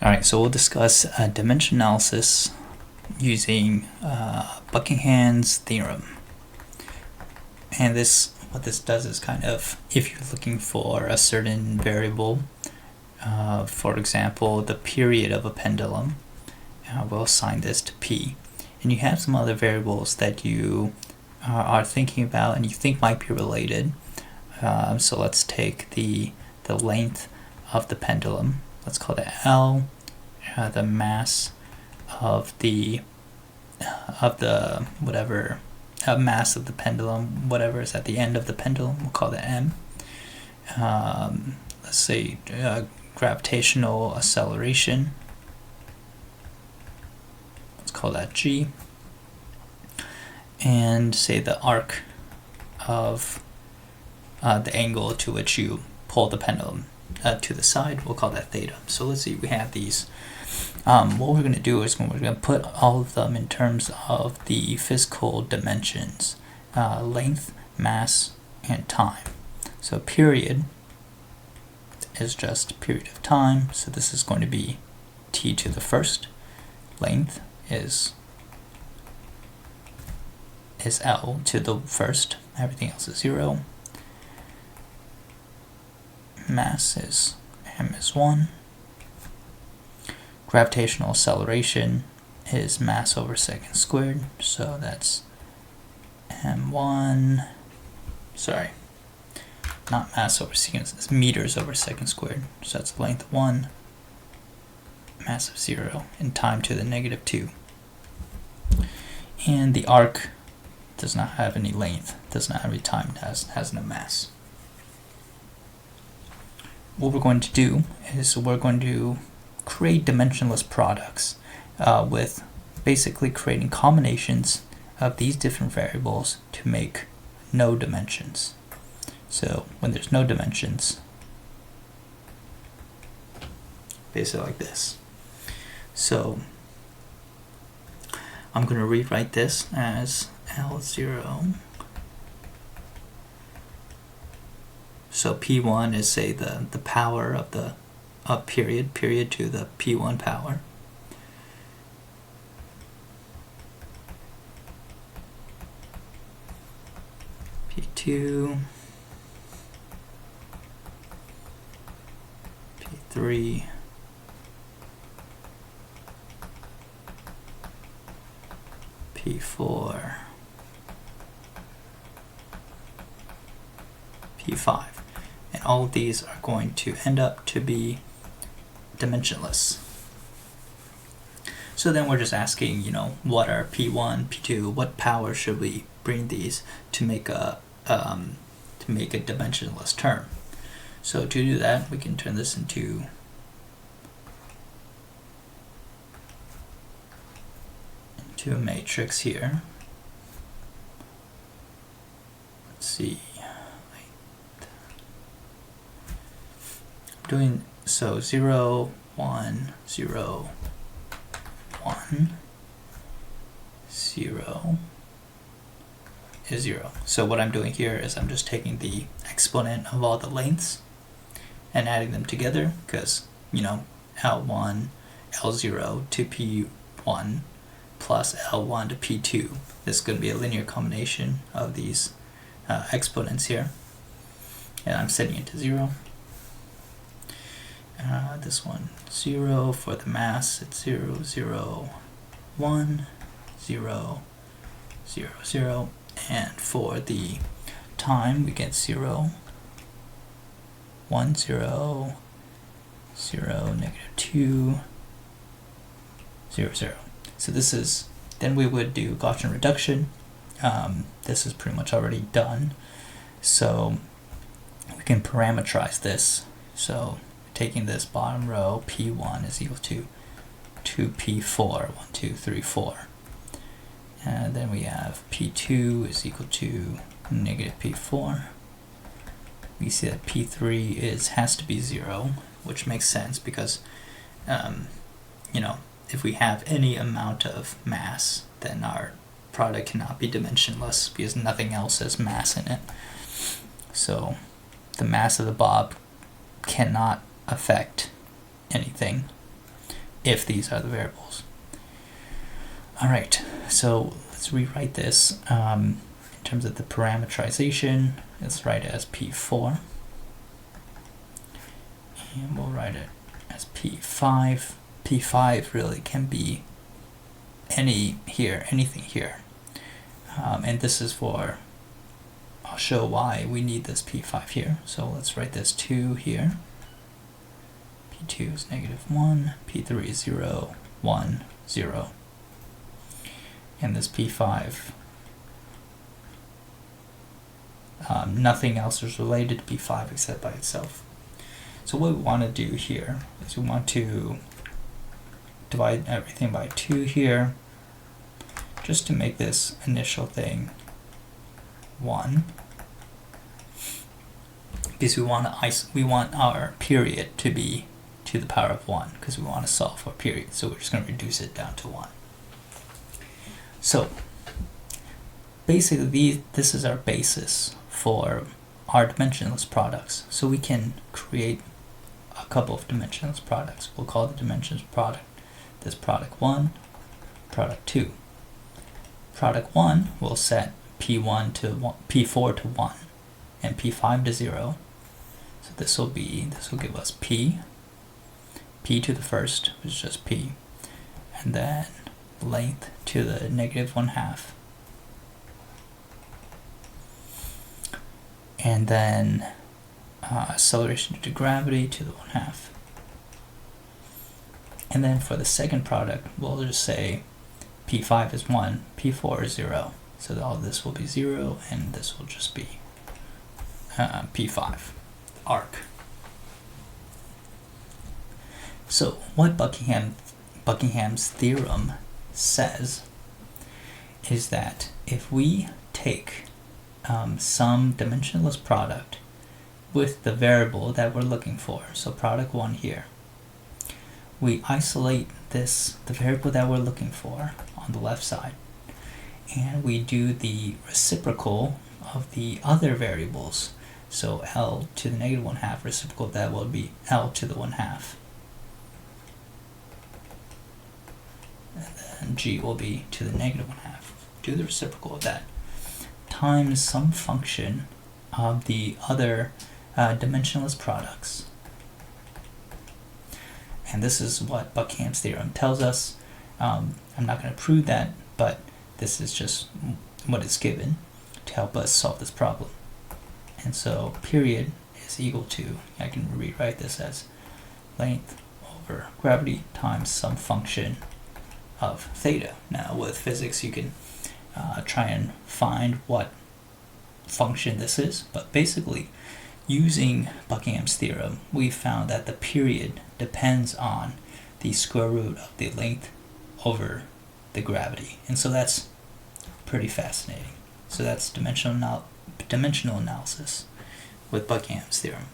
Alright, so we'll discuss dimension analysis using Buckingham's theorem. And what this does is kind of, if you're looking for a certain variable, for example, the period of a pendulum, we'll assign this to p. And you have some other variables that you are thinking about and you think might be related. So let's take the length of the pendulum. Let's call it L. The mass of the whatever mass of the pendulum, whatever is at the end of the pendulum, we'll call that M. Let's say gravitational acceleration. Let's call that G. And say the arc of the angle to which you pull the pendulum to the side, we'll call that theta. So let's see, we have these. What we're going to do is we're going to put all of them in terms of the physical dimensions, length, mass, and time. So period is just period of time, so this is going to be t to the first. Length is L to the first, everything else is 0. Mass is m is 1. Gravitational acceleration is mass over second squared, so that's m1, sorry, not mass over second, it's meters over second squared, so that's length 1, mass of 0, and time to the negative 2. And the arc does not have any length, does not have any time, has no mass. What we're going to do is we're going to create dimensionless products with basically creating combinations of these different variables to make no dimensions. So when there's no dimensions, basically like this. So I'm going to rewrite this as L0. So P1 is, say, the power of the period to the P1 power. P2, P3, P4, P5. And all of these are going to end up to be dimensionless. So then we're just asking, what are P1, P2, what power should we bring these to make a dimensionless term? So to do that, we can turn this into a matrix here. Let's see. I'm doing so 0, 1, 0, 1, 0 is 0. So what I'm doing here is I'm just taking the exponent of all the lengths and adding them together, because L1, L0 to P1 plus L1 to P2. This is going to be a linear combination of these exponents here, and I'm setting it to 0. This one 0 for the mass, it's 0, 0, 1, 0, 0, 0, and for the time we get 0, 1, 0, 0, negative 2, 0, 0. So this is, then we would do Gaussian reduction. This is pretty much already done, so we can parameterize this. So taking this bottom row, P1 is equal to 2P4, 1, 2, 3, 4. And then we have P2 is equal to negative P4. We see that P3 has to be 0, which makes sense because, if we have any amount of mass, then our product cannot be dimensionless because nothing else has mass in it. So the mass of the bob cannot affect anything. if these are the variables. All right, so let's rewrite this in terms of the parameterization. Let's write it as P4, and we'll write it as P5. P5 really can be anything here, and this is for, I'll show why we need this P5 here. So let's write this 2 here. P2 is -1, P3 is 0, 1, 0. And this P5, nothing else is related to P5 except by itself. So what we want to do here is we want to divide everything by 2 here, just to make this initial thing 1, because we want our period to be to the power of 1, because we want to solve for period. So we're just going to reduce it down to 1. So basically this is our basis for our dimensionless products. So we can create a couple of dimensionless products. We'll call the dimensionless product this product 1, product 2. Product 1 will set P1 to 1, P4 to 1, and P5 to 0. So this will give us P to the first, which is just P, and then length to the -1/2, and then acceleration due to gravity to the 1/2. And then for the second product, we'll just say P5 is 1, P4 is 0. So all this will be 0, and this will just be P5, arc. So what Buckingham's theorem says is that if we take some dimensionless product with the variable that we're looking for, so product 1 here, we isolate the variable that we're looking for on the left side, and we do the reciprocal of the other variables. So L to the -1/2 reciprocal, that will be L to the 1/2. And then G will be to the -1/2. Do the reciprocal of that times some function of the other dimensionless products. And this is what Buckingham's theorem tells us. I'm not going to prove that, but this is just what is given to help us solve this problem. And so period is equal to, I can rewrite this as length over gravity times some function of theta. Now with physics you can try and find what function this is, but basically using Buckingham's theorem, we found that the period depends on the square root of the length over the gravity. And so that's pretty fascinating. So that's dimensional analysis with Buckingham's theorem.